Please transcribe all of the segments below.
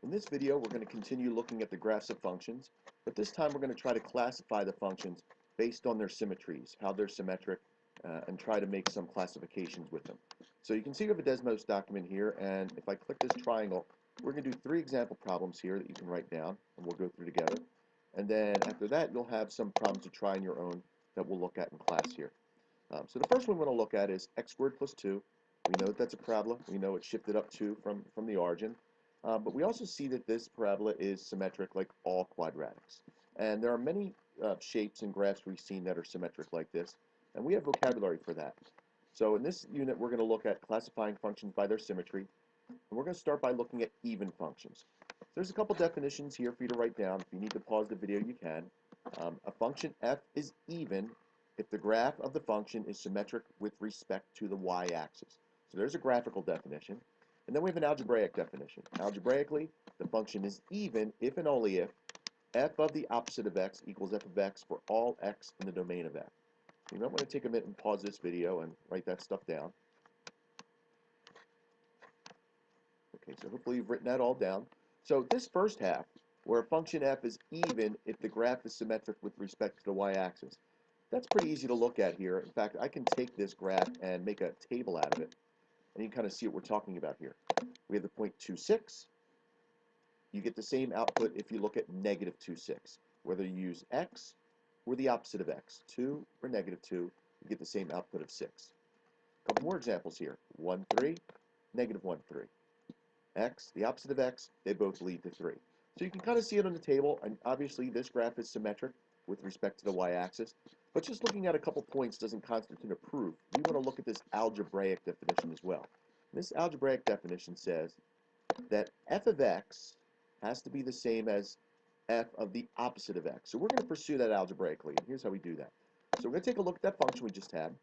In this video, we're going to continue looking at the graphs of functions, but this time we're going to try to classify the functions based on their symmetries, how they're symmetric, and try to make some classifications with them. So you can see we have a Desmos document here, and if I click this triangle, we're going to do 3 example problems here that you can write down, and we'll go through together. And then after that, you'll have some problems to try on your own that we'll look at in class here. So the first one we're going to look at is x squared plus 2. We know that that's a parabola. We know it's shifted up 2 from the origin. But we also see that this parabola is symmetric like all quadratics. And there are many shapes and graphs we've seen that are symmetric like this, and we have vocabulary for that. So in this unit, we're going to look at classifying functions by their symmetry, and we're going to start by looking at even functions. So there's a couple definitions here for you to write down. If you need to pause the video, you can. A function f is even if the graph of the function is symmetric with respect to the y-axis. So there's a graphical definition. And then we have an algebraic definition. Algebraically, the function is even if and only if f of the opposite of x equals f of x for all x in the domain of f. So you might want to take a minute and pause this video and write that stuff down. Okay, so hopefully you've written that all down. So this first half, where a function f is even if the graph is symmetric with respect to the y-axis, that's pretty easy to look at here. In fact, I can take this graph and make a table out of it, and you can kind of see what we're talking about here. We have the point 2, 6. You get the same output if you look at negative 2, 6. Whether you use x or the opposite of x, 2 or negative 2, you get the same output of 6. A couple more examples here. 1, 3, negative 1, 3. X, the opposite of x, they both lead to 3. So you can kind of see it on the table, and obviously this graph is symmetric with respect to the y-axis, but just looking at a couple points doesn't constitute a proof. We want to look at this algebraic definition as well. This algebraic definition says that f of x has to be the same as f of the opposite of x. So we're going to pursue that algebraically, and here's how we do that. So we're going to take a look at that function we just had,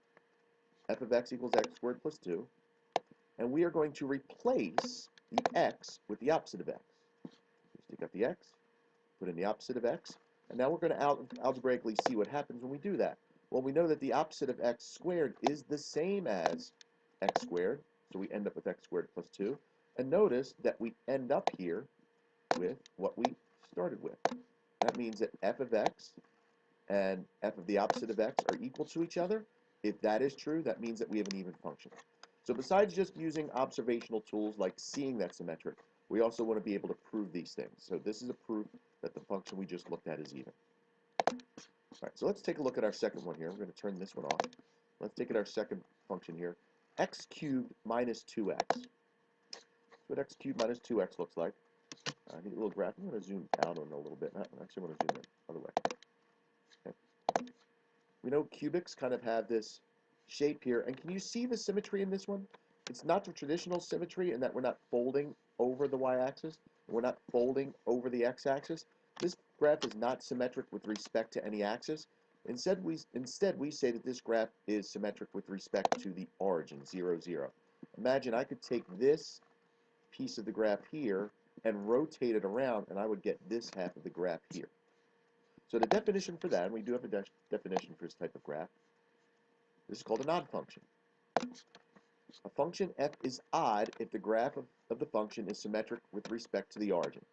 f of x equals x squared plus 2, and we are going to replace the x with the opposite of x. Just take out the x, put in the opposite of x, and now we're going to algebraically see what happens when we do that. Well, we know that the opposite of x squared is the same as x squared, so we end up with x squared plus 2. And notice that we end up here with what we started with. That means that f of x and f of the opposite of x are equal to each other. If that is true, that means that we have an even function. So besides just using observational tools like seeing that symmetric, we also want to be able to prove these things. So this is a proof that the function we just looked at is even. All right, so let's take a look at our second one here. We're going to turn this one off. Let's take at our second function here. X cubed minus 2x. That's what x cubed minus 2x looks like. I need a little graph. I'm going to zoom out on it a little bit. I actually want to zoom in the other way. Okay. We know cubics kind of have this shape here. And can you see the symmetry in this one? It's not the traditional symmetry in that we're not folding over the y-axis. We're not folding over the x-axis. This graph is not symmetric with respect to any axis. Instead, we say that this graph is symmetric with respect to the origin, 0, 0. Imagine I could take this piece of the graph here and rotate it around, and I would get this half of the graph here. So the definition for that, and we do have a definition for this type of graph, this is called an odd function. A function f is odd if the graph of the function is symmetric with respect to the origin.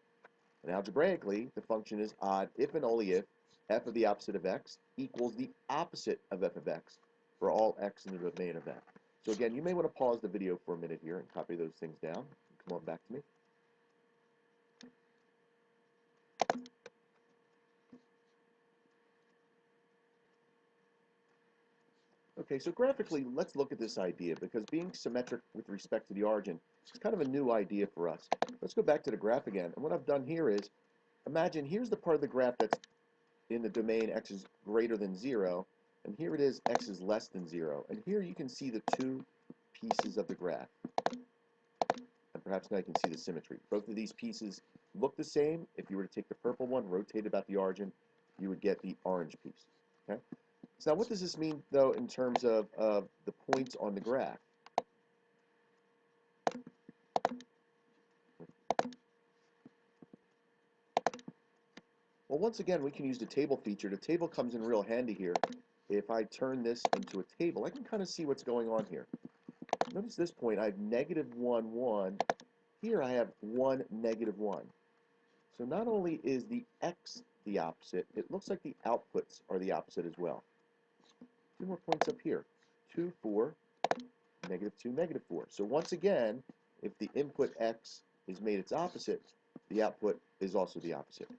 And algebraically, the function is odd if and only if f of the opposite of x equals the opposite of f of x for all x in the domain of f. So again, you may want to pause the video for a minute here and copy those things down. Come on back to me. Okay, so graphically, let's look at this idea, because being symmetric with respect to the origin is kind of a new idea for us. Let's go back to the graph again, and what I've done here is, imagine here's the part of the graph that's in the domain x is greater than 0, and here it is x is less than 0. And here you can see the two pieces of the graph. And perhaps now you can see the symmetry. Both of these pieces look the same. If you were to take the purple one, rotate about the origin, you would get the orange piece. Okay? So now what does this mean, though, in terms of the points on the graph? Well, once again, we can use the table feature. The table comes in real handy here. If I turn this into a table, I can kind of see what's going on here. Notice this point, I have negative 1, 1 here I have 1, negative 1. So not only is the x the opposite, it looks like the outputs are the opposite as well. 2 more points up here. 2, 4, negative 2, negative 4. So once again, if the input x is made its opposite, the output is also the opposite.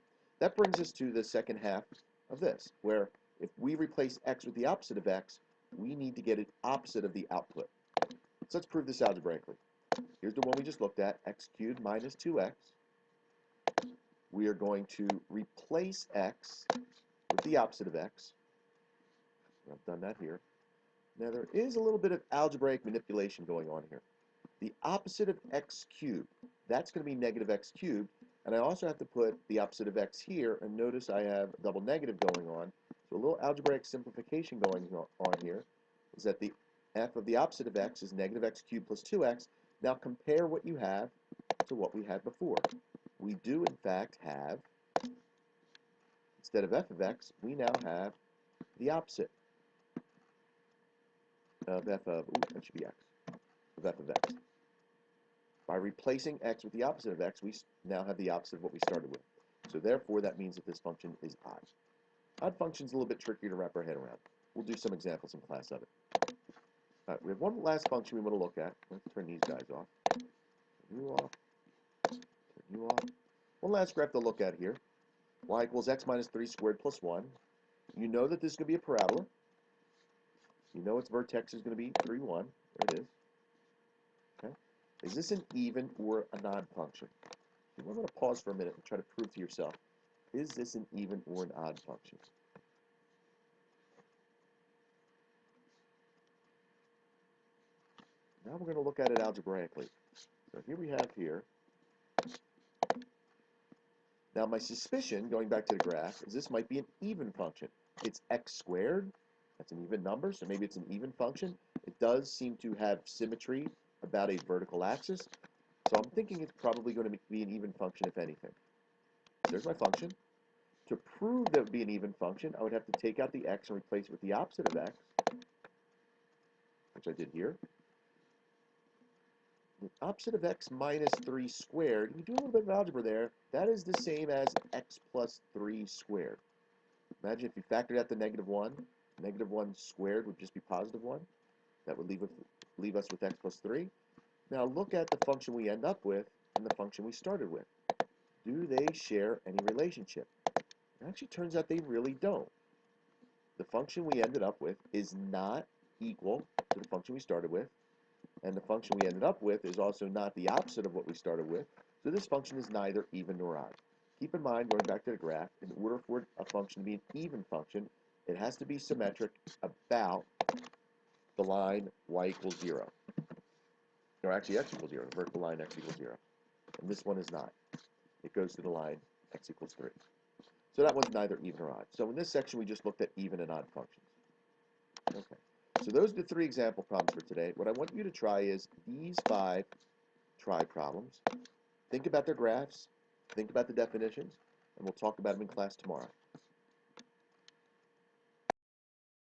That brings us to the second half of this, where if we replace x with the opposite of x, we need to get it opposite of the output. So let's prove this algebraically. Here's the one we just looked at, x cubed minus 2x. We are going to replace x with the opposite of x. I've done that here. Now there is a little bit of algebraic manipulation going on here. The opposite of x cubed, that's going to be negative x cubed, and I also have to put the opposite of x here, and notice I have a double negative going on. So a little algebraic simplification going on here is that the f of the opposite of x is negative x cubed plus 2x. Now compare what you have to what we had before. We do in fact have, instead of f of x, we now have the opposite of f of, that should be x, of f of x. By replacing x with the opposite of x, we now have the opposite of what we started with. So therefore, that means that this function is odd. Odd function is a little bit trickier to wrap our head around. We'll do some examples in class of it. All right, we have one last function we want to look at. Let's turn these guys off. Turn you off. Turn you off. One last graph to look at here. Y equals x minus 3 squared plus 1. You know that this is going to be a parabola. You know its vertex is going to be 3, 1. There it is. Okay. Is this an even or an odd function? You want to pause for a minute and try to prove to yourself, is this an even or an odd function? Now we're going to look at it algebraically. So here we have here. Now my suspicion, going back to the graph, is this might be an even function. It's x squared. That's an even number, so maybe it's an even function. It does seem to have symmetry about a vertical axis. So I'm thinking it's probably going to be an even function, if anything. There's my function. To prove that it would be an even function, I would have to take out the x and replace it with the opposite of x, which I did here. The opposite of x minus 3 squared, you do a little bit of algebra there, that is the same as x plus 3 squared. Imagine if you factored out the negative 1, negative 1 squared would just be positive 1. That would leave us with x plus 3. Now look at the function we end up with and the function we started with. Do they share any relationship? It actually turns out they really don't. The function we ended up with is not equal to the function we started with, and the function we ended up with is also not the opposite of what we started with, so this function is neither even nor odd. Keep in mind, going back to the graph, in order for a function to be an even function, it has to be symmetric about the line y equals 0. Or actually x equals 0, the vertical line x equals 0. And this one is not. It goes to the line x equals 3. So that one's neither even or odd. So in this section, we just looked at even and odd functions. Okay. So those are the 3 example problems for today. What I want you to try is these 5 try problems. Think about their graphs. Think about the definitions. And we'll talk about them in class tomorrow.